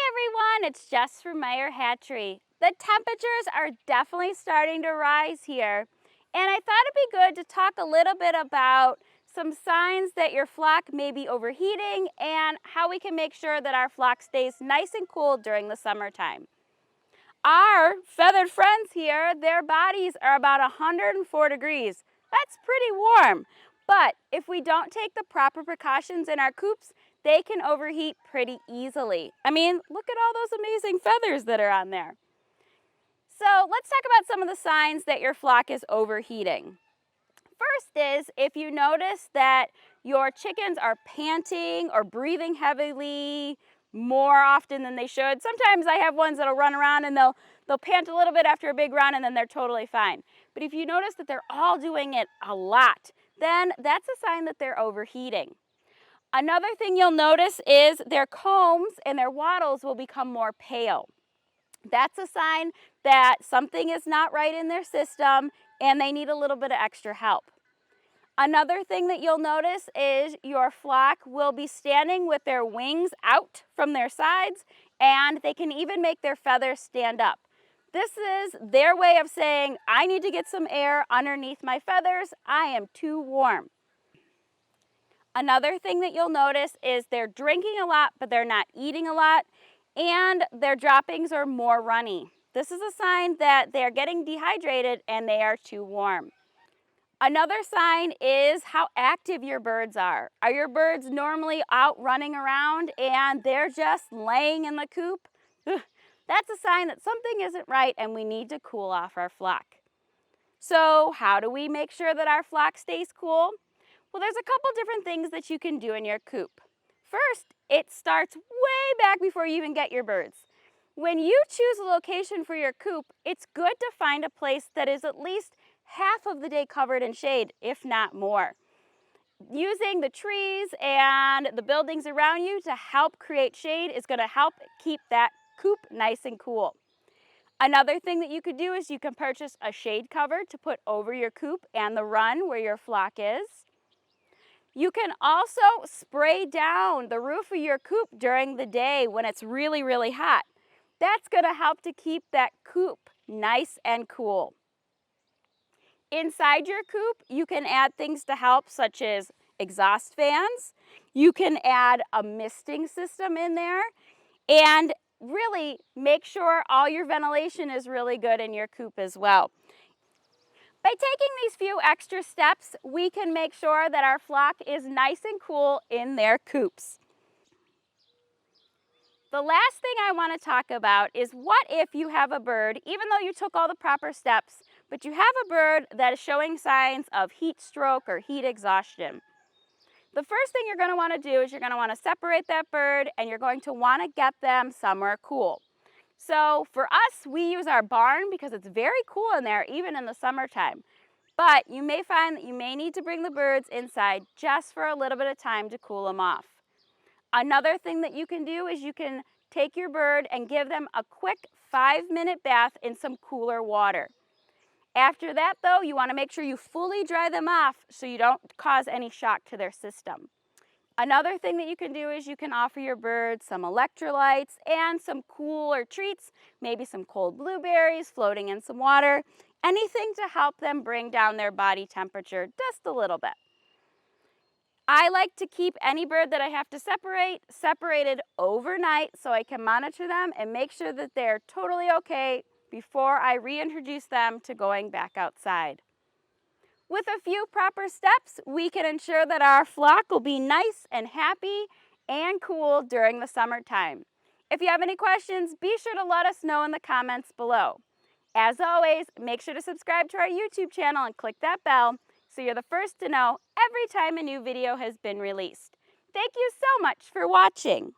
Everyone, it's Jess from MHYT. The temperatures are definitely starting to rise here, and I thought it'd be good to talk a little bit about some signs that your flock may be overheating and how we can make sure that our flock stays nice and cool during the summertime. Our feathered friends here, their bodies are about 104 degrees. That's pretty warm. But if we don't take the proper precautions in our coops, they can overheat pretty easily. I mean, look at all those amazing feathers that are on there. So let's talk about some of the signs that your flock is overheating. First is if you notice that your chickens are panting or breathing heavily more often than they should. Sometimes I have ones that'll run around and they'll pant a little bit after a big run and then they're totally fine. But if you notice that they're all doing it a lot, then that's a sign that they're overheating. Another thing you'll notice is their combs and their wattles will become more pale. That's a sign that something is not right in their system and they need a little bit of extra help. Another thing that you'll notice is your flock will be standing with their wings out from their sides, and they can even make their feathers stand up. This is their way of saying, I need to get some air underneath my feathers. I am too warm. Another thing that you'll notice is they're drinking a lot, but they're not eating a lot, and their droppings are more runny. This is a sign that they're getting dehydrated and they are too warm. Another sign is how active your birds are. Are your birds normally out running around and they're just laying in the coop? That's a sign that something isn't right and we need to cool off our flock. So how do we make sure that our flock stays cool? Well, there's a couple different things that you can do in your coop. First, it starts way back before you even get your birds. When you choose a location for your coop, it's good to find a place that is at least half of the day covered in shade, if not more. Using the trees and the buildings around you to help create shade is going to help keep that coop nice and cool. Another thing that you could do is you can purchase a shade cover to put over your coop and the run where your flock is. You can also spray down the roof of your coop during the day when it's really, really hot. That's going to help to keep that coop nice and cool. Inside your coop, you can add things to help, such as exhaust fans. You can add a misting system in there, and really make sure all your ventilation is really good in your coop as well. By taking these few extra steps, we can make sure that our flock is nice and cool in their coops. The last thing I want to talk about is what if you have a bird, even though you took all the proper steps, but you have a bird that is showing signs of heat stroke or heat exhaustion. The first thing you're going to want to do is you're going to want to separate that bird and you're going to want to get them somewhere cool. So for us, we use our barn because it's very cool in there, even in the summertime. But you may find that you may need to bring the birds inside just for a little bit of time to cool them off. Another thing that you can do is you can take your bird and give them a quick 5-minute bath in some cooler water. After that, though, you want to make sure you fully dry them off so you don't cause any shock to their system. Another thing that you can do is you can offer your birds some electrolytes and some cooler treats, maybe some cold blueberries floating in some water, anything to help them bring down their body temperature just a little bit. I like to keep any bird that I have to separate separated overnight so I can monitor them and make sure that they're totally okay before I reintroduce them to going back outside. With a few proper steps, we can ensure that our flock will be nice and happy and cool during the summertime. If you have any questions, be sure to let us know in the comments below. As always, make sure to subscribe to our YouTube channel and click that bell so you're the first to know every time a new video has been released. Thank you so much for watching.